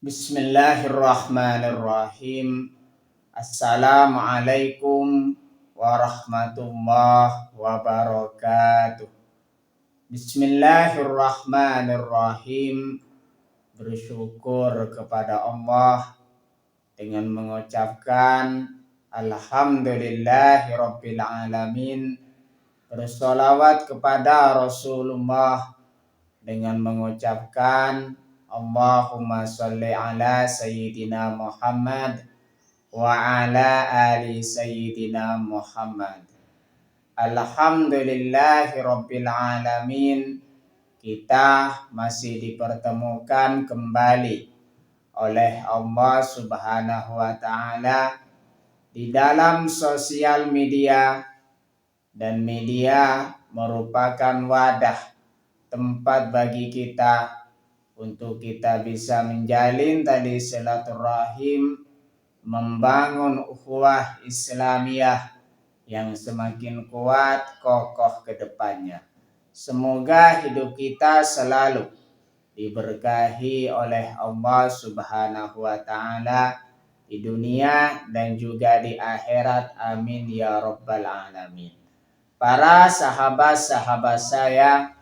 Bismillahirrahmanirrahim. Assalamualaikum warahmatullahi wabarakatuh. Bismillahirrahmanirrahim. Bersyukur kepada Allah dengan mengucapkan Alhamdulillahirabbil alamin. Bersolawat kepada Rasulullah dengan mengucapkan Allahumma sholli ala Sayyidina Muhammad wa ala ali Sayyidina Muhammad. Alhamdulillahi Rabbil alamin. Kita masih dipertemukan kembali oleh Allah Subhanahu wa ta'ala di dalam sosial media, dan media merupakan wadah tempat bagi kita untuk kita bisa menjalin tali silaturahim, membangun ukhuwah Islamiyah yang semakin kuat kokoh ke depannya. Semoga hidup kita selalu diberkahi oleh Allah Subhanahu wa ta'ala di dunia dan juga di akhirat. Amin ya rabbal alamin. Para sahabat-sahabat saya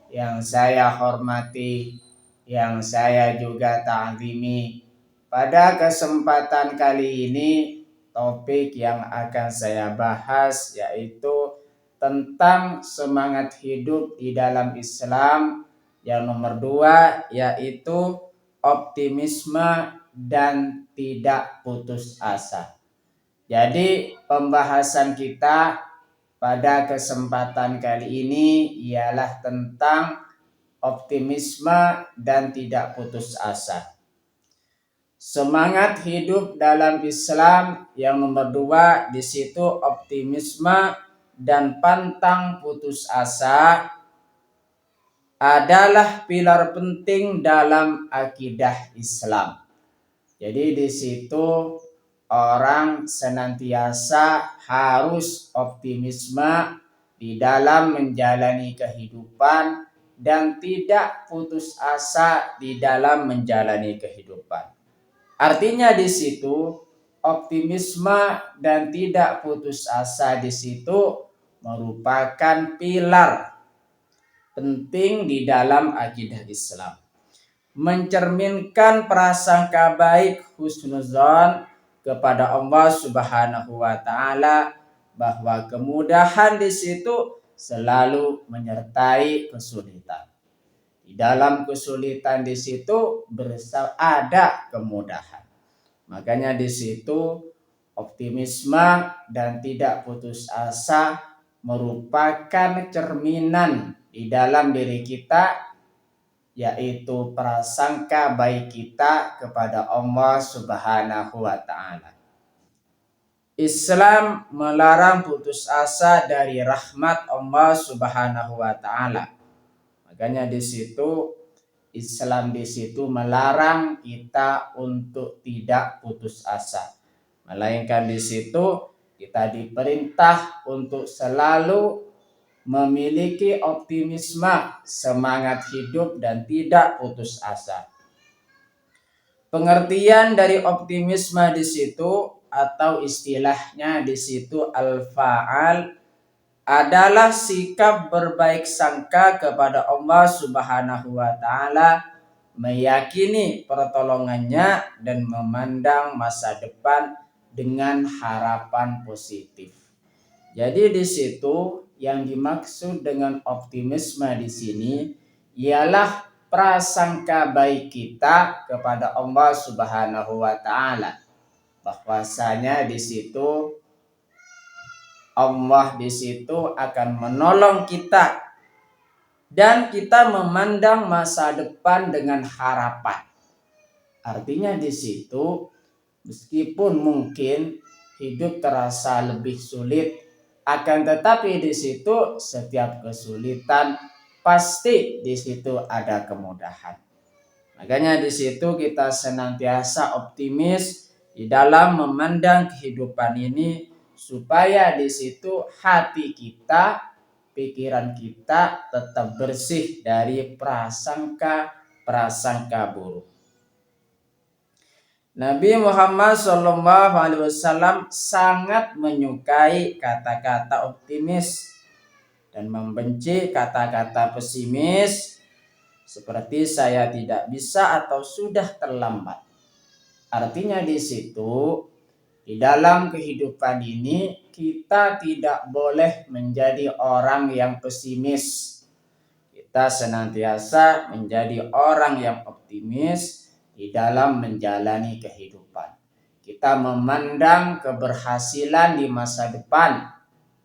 yang saya hormati, yang saya juga ta'zimi, pada kesempatan kali ini topik yang akan saya bahas yaitu tentang semangat hidup di dalam Islam. Yang nomor 2 yaitu optimisme dan tidak putus asa. Jadi pembahasan kita pada kesempatan kali ini ialah tentang optimisme dan tidak putus asa. Semangat hidup dalam Islam yang nomor 2 di situ optimisme dan pantang putus asa adalah pilar penting dalam akidah Islam. Jadi di situ orang senantiasa harus optimisme di dalam menjalani kehidupan dan tidak putus asa di dalam menjalani kehidupan. Artinya di situ optimisme dan tidak putus asa di situ merupakan pilar penting di dalam akidah Islam. Mencerminkan prasangka baik, husnuzon kepada Allah Subhanahu wa ta'ala, bahwa kemudahan di situ selalu menyertai kesulitan. Di dalam kesulitan di situ ada kemudahan. Makanya di situ optimisme dan tidak putus asa merupakan cerminan di dalam diri kita, yaitu prasangka baik kita kepada Allah Subhanahu wa ta'ala. Islam melarang putus asa dari rahmat Allah Subhanahu wa ta'ala. Makanya di situ Islam di situ melarang kita untuk tidak putus asa. Melainkan di situ kita diperintah untuk selalu memiliki optimisme, semangat hidup dan tidak putus asa. Pengertian dari optimisme di situ atau istilahnya di situ al-fa'al adalah sikap berbaik sangka kepada Allah Subhanahu wa ta'ala, meyakini pertolongannya dan memandang masa depan dengan harapan positif. Jadi di situ yang dimaksud dengan optimisme di sini ialah prasangka baik kita kepada Allah Subhanahu wa ta'ala, bahwasanya di situ Allah di situ akan menolong kita dan kita memandang masa depan dengan harapan. Artinya di situ meskipun mungkin hidup terasa lebih sulit, akan tetapi di situ setiap kesulitan pasti di situ ada kemudahan. Makanya di situ kita senantiasa optimis di dalam memandang kehidupan ini, supaya di situ hati kita, pikiran kita tetap bersih dari prasangka buruk. Nabi Muhammad SAW sangat menyukai kata-kata optimis dan membenci kata-kata pesimis, seperti saya tidak bisa atau sudah terlambat. Artinya di situ, di dalam kehidupan ini kita tidak boleh menjadi orang yang pesimis. Kita senantiasa menjadi orang yang optimis di dalam menjalani kehidupan. Kita memandang keberhasilan di masa depan.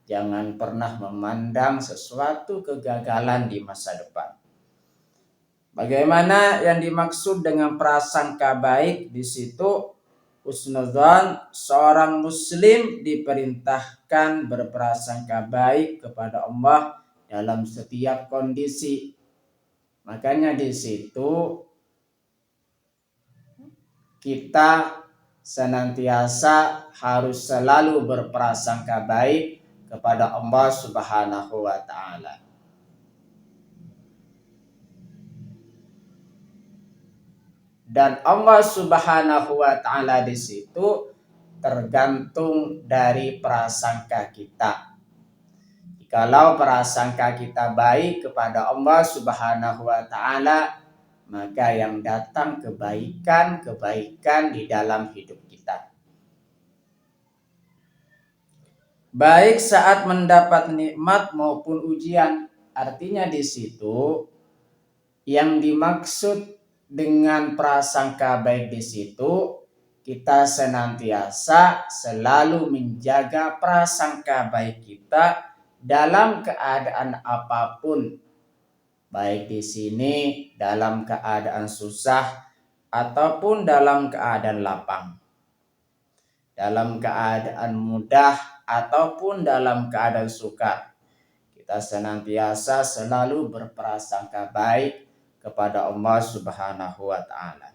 Jangan pernah memandang sesuatu kegagalan di masa depan. Bagaimana yang dimaksud dengan prasangka baik di situ? Husnudzon, seorang muslim diperintahkan berprasangka baik kepada Allah dalam setiap kondisi. Makanya di situ kita senantiasa harus selalu berprasangka baik kepada Allah Subhanahu wa taala. Dan Allah Subhanahu wa taala di situ tergantung dari prasangka kita. Jikalau prasangka kita baik kepada Allah Subhanahu wa taala, maka yang datang kebaikan di dalam hidup kita. Baik saat mendapat nikmat maupun ujian. Artinya di situ yang dimaksud dengan prasangka baik di situ, kita senantiasa selalu menjaga prasangka baik kita dalam keadaan apapun. Baik di sini dalam keadaan susah ataupun dalam keadaan lapang. Dalam keadaan mudah ataupun dalam keadaan sukar. Kita senantiasa selalu berprasangka baik kepada Allah Subhanahu wa taala.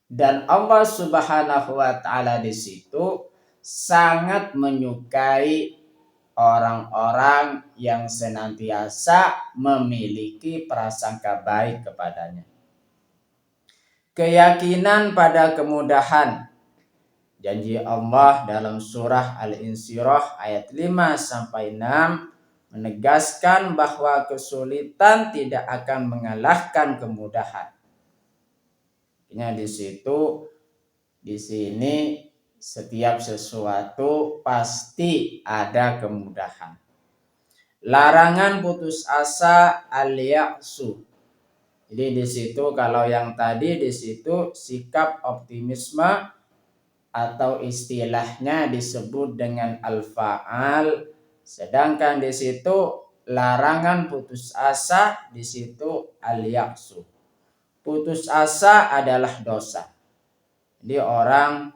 Dan Allah Subhanahu wa taala di situ sangat menyukai orang-orang yang senantiasa memiliki prasangka baik kepadanya. Keyakinan pada kemudahan. Janji Allah dalam surah Al-Insyirah ayat 5-6 menegaskan bahwa kesulitan tidak akan mengalahkan kemudahan. Artinya di sini setiap sesuatu pasti ada kemudahan. Larangan putus asa al-ya'su. Jadi di situ kalau yang tadi di situ sikap optimisme atau istilahnya disebut dengan al-fa'al. Sedangkan di situ larangan putus asa di situ al-ya'su. Putus asa adalah dosa. Jadi orang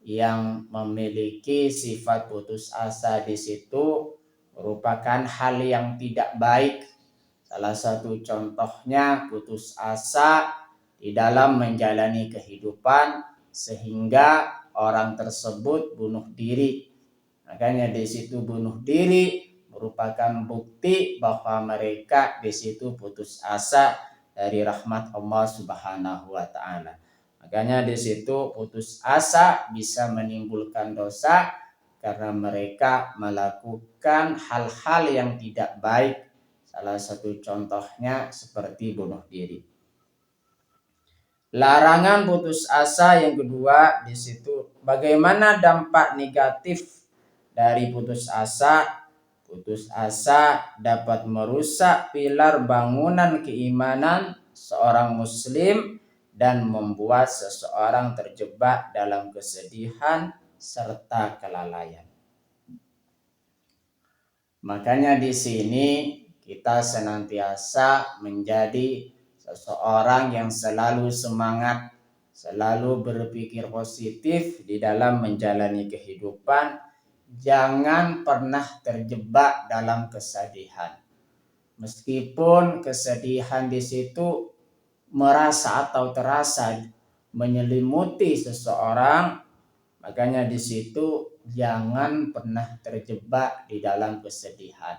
yang memiliki sifat putus asa di situ merupakan hal yang tidak baik. Salah satu contohnya putus asa di dalam menjalani kehidupan sehingga orang tersebut bunuh diri. Makanya di situ bunuh diri merupakan bukti bahwa mereka di situ putus asa dari rahmat Allah Subhanahu wa taala. Makanya di situ putus asa bisa menimbulkan dosa karena mereka melakukan hal-hal yang tidak baik. Salah satu contohnya seperti bunuh diri. Larangan putus asa yang kedua di situ bagaimana dampak negatif dari putus asa. Putus asa dapat merusak pilar bangunan keimanan seorang muslim dan membuat seseorang terjebak dalam kesedihan serta kelalaian. Makanya di sini kita senantiasa menjadi seseorang yang selalu semangat, selalu berpikir positif di dalam menjalani kehidupan. Jangan pernah terjebak dalam kesedihan. Meskipun kesedihan di situ merasa atau terasa menyelimuti seseorang, makanya di situ jangan pernah terjebak di dalam kesedihan.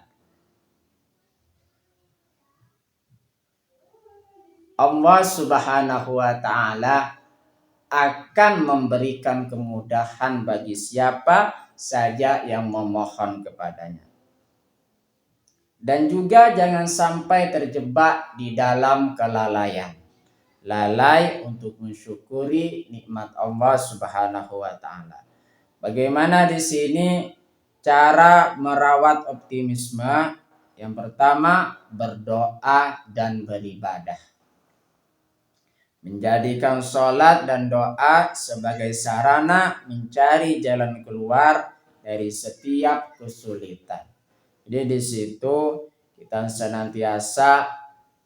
Allah Subhanahu wa taala akan memberikan kemudahan bagi siapa saja yang memohon kepadanya. Dan juga jangan sampai terjebak di dalam kelalaian. Lalai untuk mensyukuri nikmat Allah Subhanahu wa taala. Bagaimana di sini cara merawat optimisme? Yang pertama, berdoa dan beribadah. Menjadikan sholat dan doa sebagai sarana mencari jalan keluar dari setiap kesulitan. Jadi di situ kita senantiasa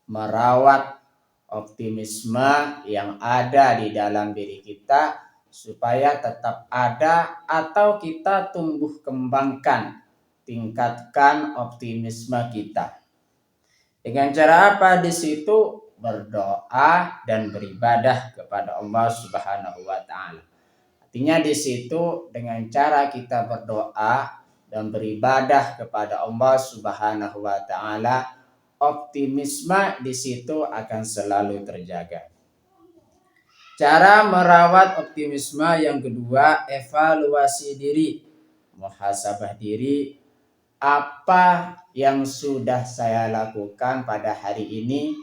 merawat optimisme yang ada di dalam diri kita supaya tetap ada atau kita tumbuh kembangkan, tingkatkan optimisme kita. Dengan cara apa? Di situ berdoa dan beribadah kepada Allah Subhanahu wa taala. Artinya di situ dengan cara kita berdoa dan beribadah kepada Allah Subhanahu wa taala, optimisme di situ akan selalu terjaga. Cara merawat optimisme yang kedua, evaluasi diri, muhasabah diri. Apa yang sudah saya lakukan pada hari ini?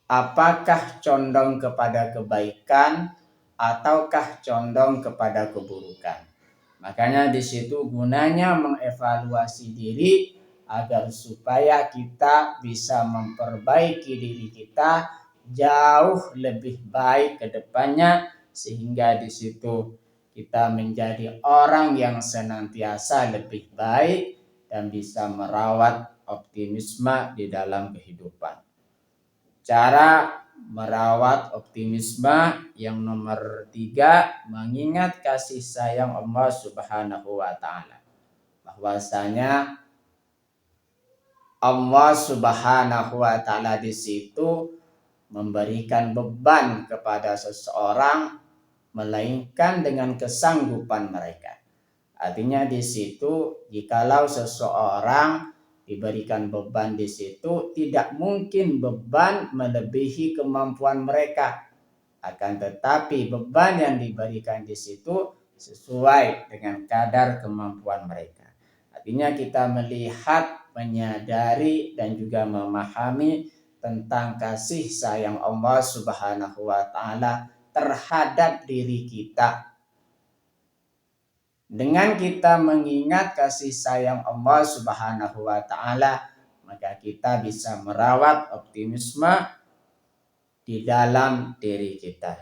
Apakah condong kepada kebaikan ataukah condong kepada keburukan? Makanya di situ gunanya mengevaluasi diri agar supaya kita bisa memperbaiki diri kita jauh lebih baik ke depannya, sehingga di situ kita menjadi orang yang senantiasa lebih baik dan bisa merawat optimisme di dalam kehidupan. Cara merawat optimisme yang nomor 3, mengingat kasih sayang Allah Subhanahu wa taala. Bahwasanya Allah Subhanahu wa taala di situ memberikan beban kepada seseorang melainkan dengan kesanggupan mereka. Artinya di situ jikalau seseorang diberikan beban di situ, tidak mungkin beban melebihi kemampuan mereka. Akan tetapi beban yang diberikan di situ sesuai dengan kadar kemampuan mereka. Artinya kita melihat, menyadari dan juga memahami tentang kasih sayang Allah Subhanahu wa taala terhadap diri kita. Dengan kita mengingat kasih sayang Allah Subhanahu wa taala, maka kita bisa merawat optimisme di dalam diri kita.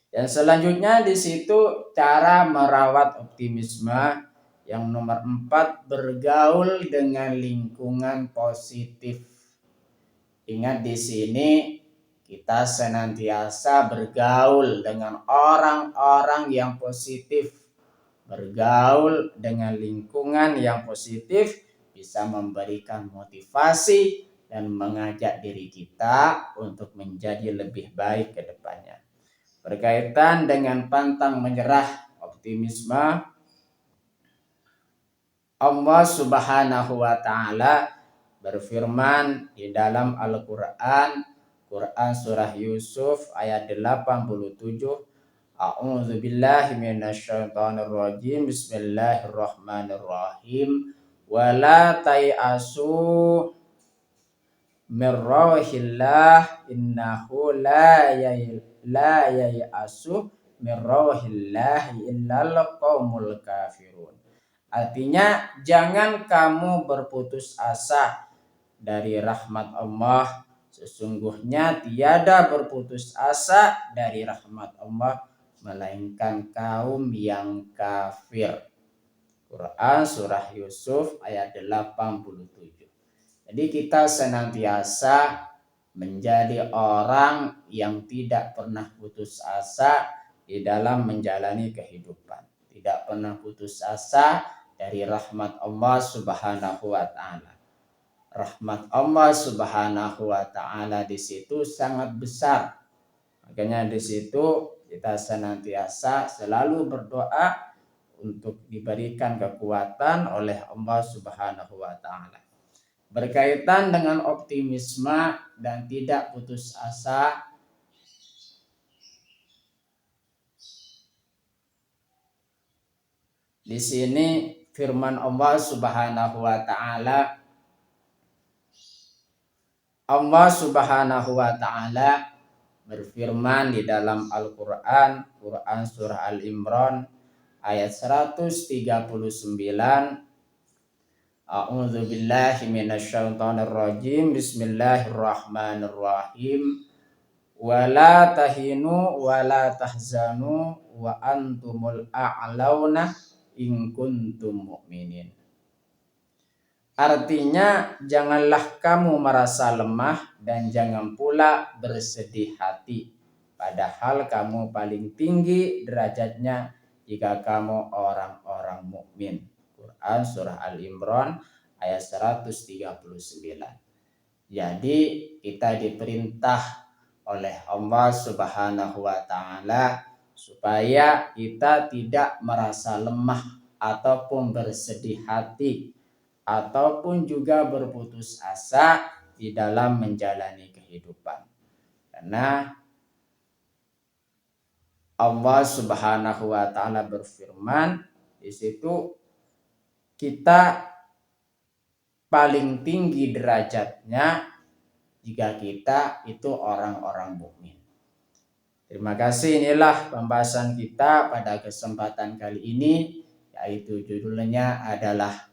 Dan selanjutnya di situ cara merawat optimisme yang nomor 4, bergaul dengan lingkungan positif. Ingat di sini kita senantiasa bergaul dengan orang-orang yang positif. Bergaul dengan lingkungan yang positif bisa memberikan motivasi dan mengajak diri kita untuk menjadi lebih baik ke depannya. Berkaitan dengan pantang menyerah optimisme, Allah Subhanahu wa taala berfirman di dalam Al-Qur'an, surah Yusuf ayat 87, A'udzu billahi minasyaitonir rajim. Bismillahirrahmanirrahim. Wala tai'asu mir rauhillah innahu la yai'asu mir rauhillah illal qaumul kafirun. Artinya jangan kamu berputus asa dari rahmat Allah. Sesungguhnya tiada berputus asa dari rahmat Allah melainkan kaum yang kafir. Quran surah Yusuf ayat 87. Jadi kita senantiasa menjadi orang yang tidak pernah putus asa di dalam menjalani kehidupan. Tidak pernah putus asa dari rahmat Allah Subhanahu wa taala. Rahmat Allah Subhanahu wa taala di situ sangat besar. Makanya di situ kita senantiasa selalu berdoa untuk diberikan kekuatan oleh Allah Subhanahu wa taala. berkaitan dengan optimisme dan tidak putus asa. Di sini firman Allah Subhanahu wa taala, Allah Subhanahu wa taala berfirman di dalam Al-Qur'an, Quran surah Al-Imran ayat 139. A'udzu billahi minasyaitonir rajim. Bismillahirrahmanirrahim. Wala tahinu wala tahzanu wa antumul a'launa in kuntum mu'minin. Artinya, janganlah kamu merasa lemah dan jangan pula bersedih hati, padahal kamu paling tinggi derajatnya jika kamu orang-orang mukmin. Quran surah Al-Imran ayat 139. Jadi kita diperintah oleh Allah Subhanahu wa taala supaya kita tidak merasa lemah ataupun bersedih hati ataupun juga berputus asa di dalam menjalani kehidupan. Karena Allah Subhanahu wa taala berfirman, di situ kita paling tinggi derajatnya jika kita itu orang-orang mukmin. Terima kasih, inilah pembahasan kita pada kesempatan kali ini, yaitu judulnya adalah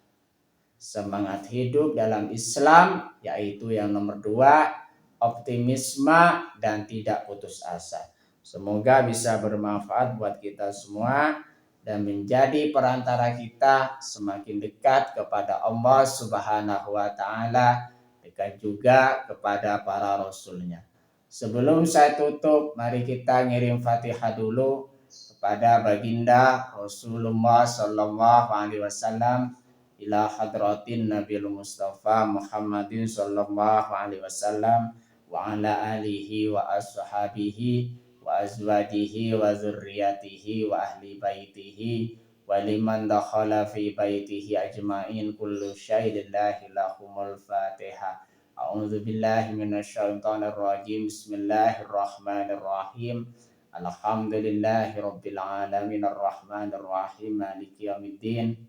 semangat hidup dalam Islam, yaitu yang nomor 2, optimisme dan tidak putus asa. Semoga bisa bermanfaat buat kita semua dan menjadi perantara kita semakin dekat kepada Allah Subhanahu wa taala, dekat juga kepada para rasulnya. Sebelum saya tutup, mari kita ngirim Fatihah dulu kepada baginda Rasulullah sallallahu alaihi wasallam, ila hadratin Nabil Mustafa Muhammadin sallallahu alaihi wasallam wa ala alihi wa ashabihi wa azwajihi wa zurriyatihi wa ahli baitihi wa liman dakhala fi baitihi ajma'in kullu syaidillahi lahumul fatihah. A'udzu billahi minasyaitonir rajim. Bismillahirrahmanirrahim. Alhamdulillahi rabbil alamin arrahmanir rahim maliki yaumiddin.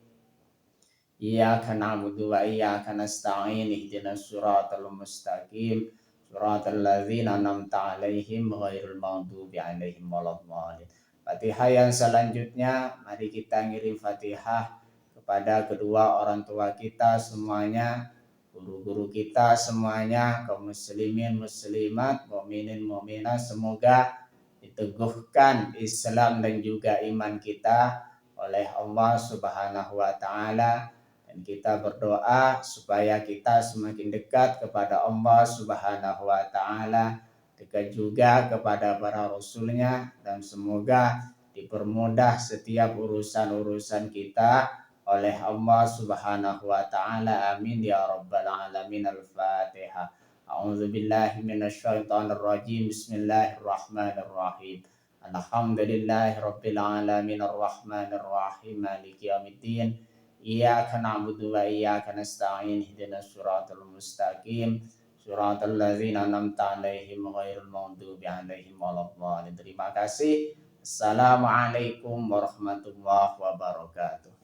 Iyyaka na'budu wa iyyaka nasta'in ihdinas siratal mustaqim siratal ladzina an'amta 'alaihim ghairil maghdubi 'alaihim waladdallin. Fatihah yang selanjutnya, mari kita ngirim Fatihah kepada kedua orang tua kita semuanya, guru-guru kita semuanya, kaum muslimin muslimat, mukminin mukminat, semoga diteguhkan Islam dan juga iman kita oleh Allah Subhanahu wa taala. Dan kita berdoa supaya kita semakin dekat kepada Allah Subhanahu wa taala, dekat juga kepada para rasulnya, dan semoga dipermudah setiap urusan-urusan kita oleh Allah Subhanahu wa taala. Amin ya rabbal alamin. Al-Fatihah. A'udzu billahi minasyaitonir rajim. Bismillahirrahmanirrahim. Alhamdulillahi rabbil alamin arrahmanir rahim maliki yaumiddin. Iyyaka na'budu wa iyyaka nasta'in ihdinas siratal mustaqim siratal ladzina an'amta 'alaihim ghairil maghdubi 'alaihim waladdallin. Terima kasih. Assalamualaikum warahmatullahi wabarakatuh.